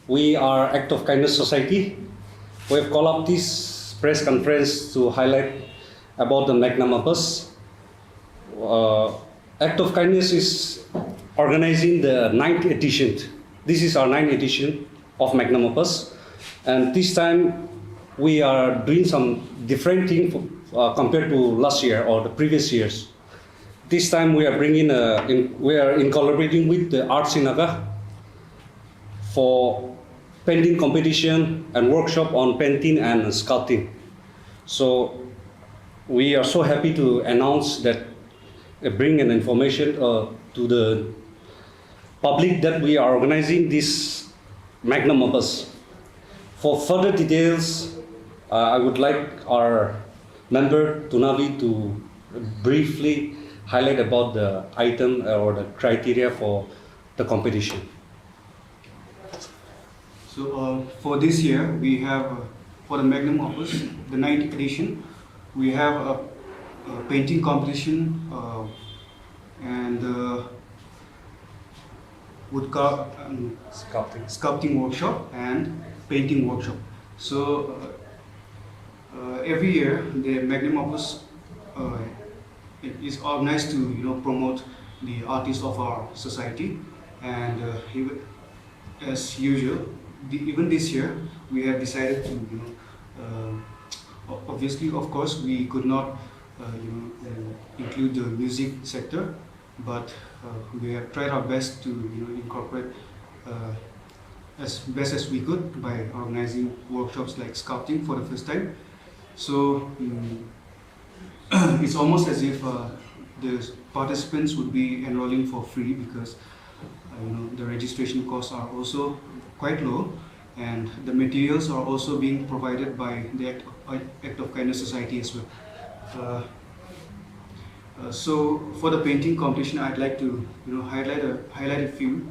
We are Act of Kindness Society. We have called up this press conference to highlight about the Magnum Opus. Act of Kindness is organizing the 9th edition. This is our 9th edition of Magnum Opus, and this time we are doing some different thing compared to last year or the previous years. This time we are bringing we are in collaborating with the Arts in Naga for painting competition and workshop on painting and sculpting. So we are so happy to announce that bring an information to the public that we are organizing this Magnum Opus. For further details, I would like our member Tunavi to briefly highlight about the item or the criteria for the competition. So for this year, we have for the Magnum Opus, the 9th edition, we have a painting competition and sculpting workshop and painting workshop. So every year, the Magnum Opus it is organized to promote the artists of our society, and as usual, even this year we have decided to obviously, of course, we could not include the music sector, but we have tried our best to incorporate as best as we could by organizing workshops like sculpting for the first time. So it's almost as if the participants would be enrolling for free, because the registration costs are also quite low, and the materials are also being provided by the Act of Kindness Society as well. So for the painting competition, I'd like to highlight a few.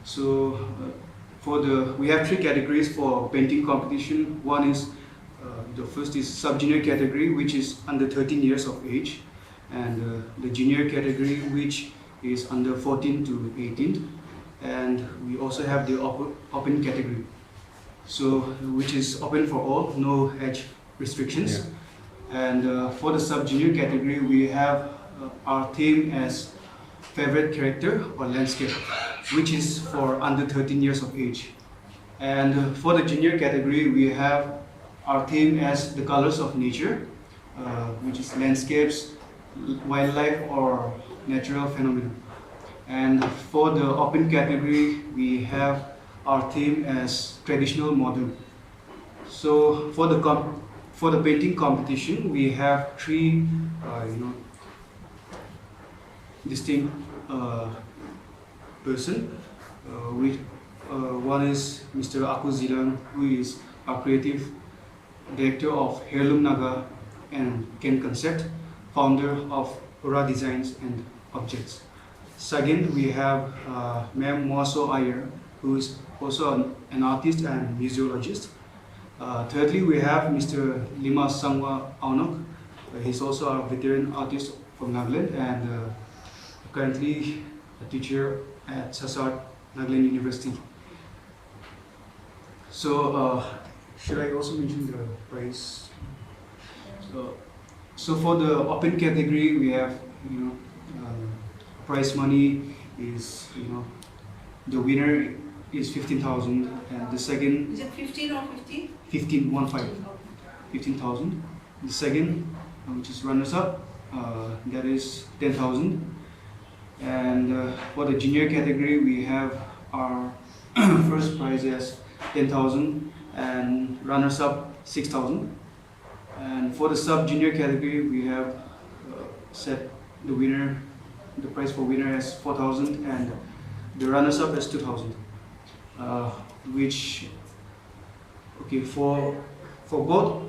So we have 3 categories for painting competition. One is the first is sub-junior category, which is under 13 years of age, and the junior category, which is under 14 to 18, and we also have the open category, so which is open for all, no age restrictions. Yeah. And for the sub-junior category, we have our theme as favorite character or landscape, which is for under 13 years of age. And for the junior category, we have our theme as the colors of nature, which is landscapes, wildlife, or natural phenomena. And for the open category, we have our theme as traditional modern. So for the painting competition, we have 3 distinct person. One is Mr. Aku Zilan, who is our creative director of Heirloom Naga and Ken Concept, founder of Aura Designs and Objects. Second, we have Ma'am Moaso Iyer, who is also an artist and museologist. Thirdly, we have Mr. Lima Sangwa Aunok. He's also a veteran artist from Nagaland and currently a teacher at Sasat Nagaland University. So, should I also mention the prize? So for the open category, we have prize money is the winner is 15,000, and the second is it 15 or 50? 15,000. The second, which is runners up, that is 10,000. And for the junior category, we have our first prize as 10,000 and runners up 6,000. And for the sub junior category, we have set the prize for winner as 4,000 and the runners up as 2,000. For both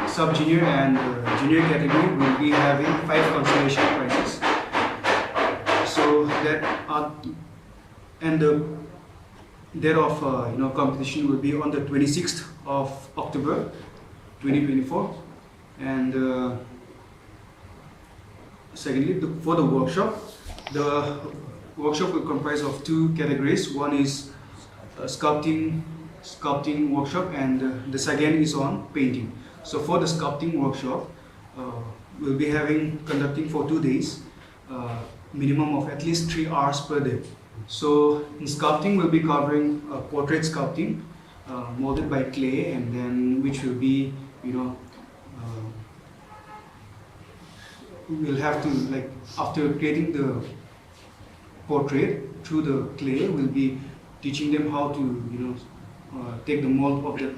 sub junior and junior category, we'll be having 5 consolation prizes. So the date of competition will be on the 26th of October 2024. And secondly, for the workshop, workshop will comprise of two categories. One is sculpting workshop, and the second is on painting. So for the sculpting workshop, we'll be conducting for 2 days, minimum of at least 3 hours per day. So in sculpting, we'll be covering portrait sculpting, molded by clay, and then which will be, we'll have to, like, after creating the portrait through the clay, we'll be teaching them how to, take the mold of the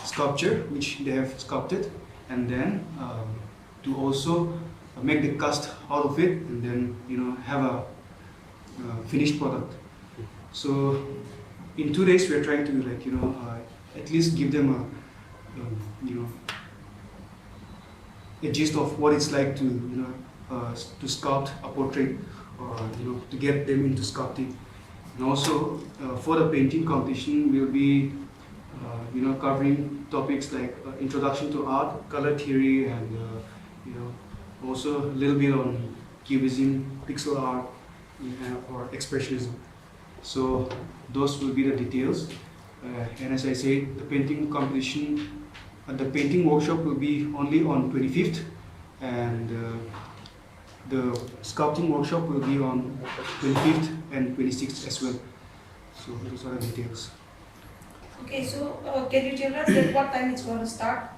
sculpture which they have sculpted, and then to also make the cast out of it, and then have a finished product. So in 2 days we are trying to, like, at least give them a a gist of what it's like to to sculpt a portrait, or to get them into sculpting. And also for the painting competition, we'll be covering topics like introduction to art, color theory, and also a little bit on cubism, pixel art, or expressionism. So those will be the details. And as I said, the painting competition, the painting workshop will be only on 25th, and the sculpting workshop will be on 25th and 26th as well. So those are the details. Okay, so can you tell us at what time it's going to start?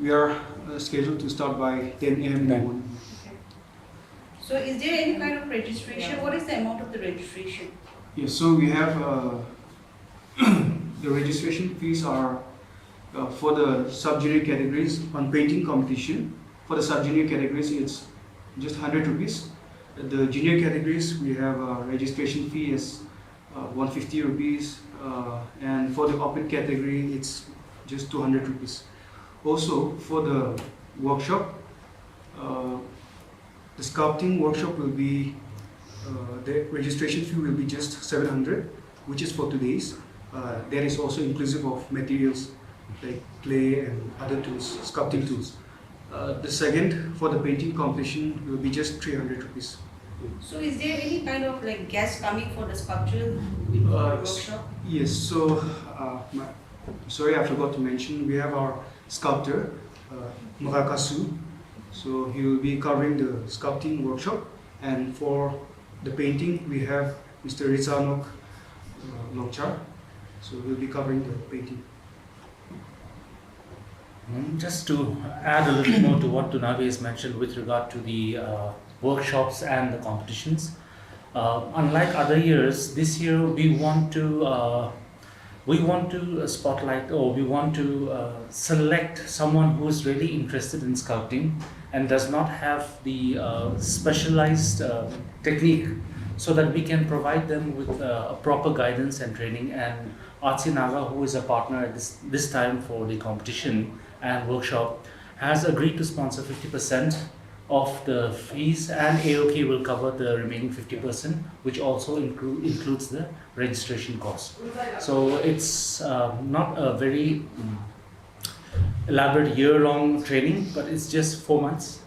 We are scheduled to start by 10 a.m. in the morning. Okay. So is there any kind of registration? What is the amount of the registration? Yes, so we have the registration fees are for the sub-junior categories on painting competition. For the sub-junior categories, it's just 100 rupees. The junior categories, we have a registration fee is 150 rupees, and for the open category, it's just 200 rupees. Also, for the workshop, the sculpting workshop will be, the registration fee will be just 700, which is for 2 days. That is also inclusive of materials like clay and other tools, sculpting tools. The second, for the painting competition, will be just 300 rupees. So is there any kind of like guests coming for the sculptural workshop? Yes, so sorry, I forgot to mention, we have our sculptor, Murakasu. So he will be covering the sculpting workshop, and for the painting, we have Mr. Rizanok Lokchar. So he'll be covering the painting. Just to add a little more to what Tunavi has mentioned with regard to the workshops and the competitions. Unlike other years, this year we want to spotlight, or we want to select someone who is really interested in sculpting and does not have the specialized technique, so that we can provide them with a proper guidance and training. And Artsy Naga, who is a partner at this time for the competition and workshop, has agreed to sponsor 50% of the fees, and AOK will cover the remaining 50%, which also includes the registration cost. So it's not a very elaborate year-long training, but it's just 4 months.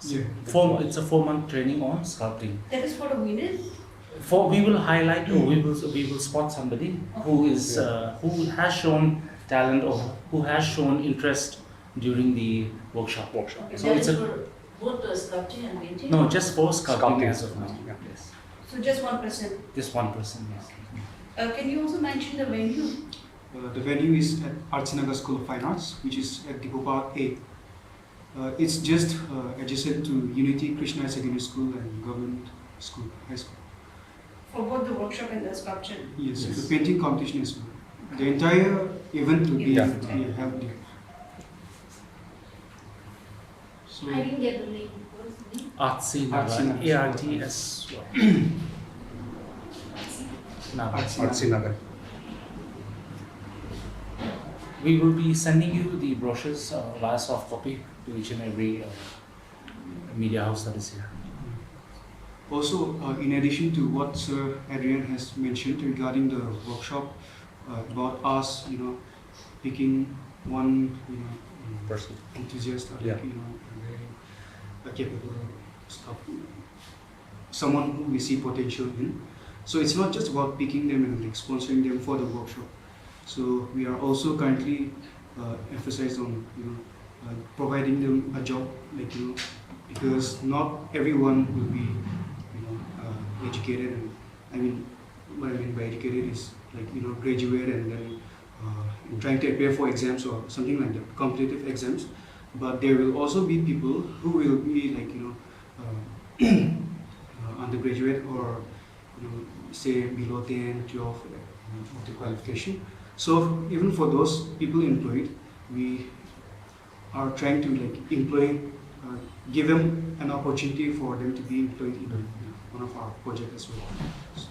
Yeah. It's a 4-month training on sculpting. That is for the winners? We will highlight, or we will spot somebody who is who has shown talent, or who has shown interest during the workshop. Okay, So that it's is a for both the sculpting and painting? no, just for sculpting Sculpting. as of now. Yeah. Yes, So just 1%. just 1%. Yes. Can you also mention the venue? The venue is at Artsinagar School of Fine Arts, which is at Depot Park 8. It's just adjacent to Unity Krishna Secondary School and Government School, High School. For both the workshop and the sculpture? Yes, Yes. the painting competition as well. The entire event will be Yeah. held there. So, I didn't get the name. What's the name? Artsy Naga, Artsy Naga. ARTS. Naga. Artsy Nagar. We will be sending you the brochures via soft copy to each and every media house that is here. also, in addition to what Sir Adrian has mentioned regarding the workshop, about us, picking one, Person. enthusiast, or Yeah. very capable staff. someone who we see potential in. So it's not just about picking them and like sponsoring them for the workshop. So we are also currently emphasized on providing them a job, like because not everyone will be educated, and I mean what I mean by educated is like graduate and then trying to appear for exams or something like that, competitive exams. But there will also be people who will be like undergraduate or say below 10, 12 of the qualification. So even for those people employed, we are trying to like employ, give them an opportunity for them to be employed in one of our projects as well. So,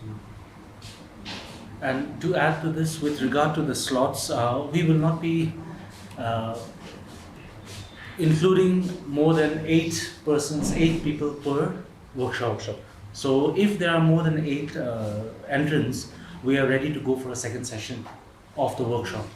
And to add to this, with regard to the slots, we will not be including more than 8 persons, 8 people per workshop. So if there are more than 8 entrants, we are ready to go for a second session of the workshop.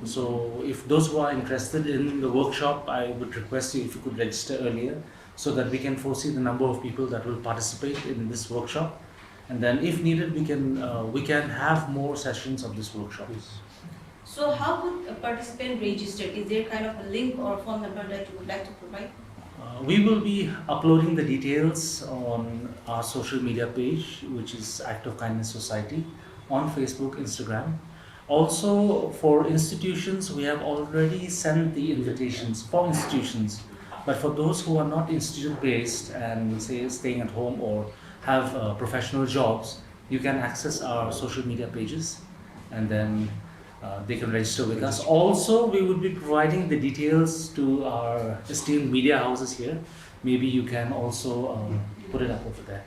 So if those who are interested in the workshop, I would request you if you could register earlier so that we can foresee the number of people that will participate in this workshop. And then if needed, we can have more sessions of this workshop. So how would a participant register? Is there kind of a link or a phone number that you would like to provide? We will be uploading the details on our social media page, which is Act of Kindness Society, on Facebook, Instagram. Also, for institutions, we have already sent the invitations for institutions. But for those who are not institute-based and say staying at home or have professional jobs, you can access our social media pages and then they can register with us. Also, we would be providing the details to our esteemed media houses here. Maybe you can also put it up over there.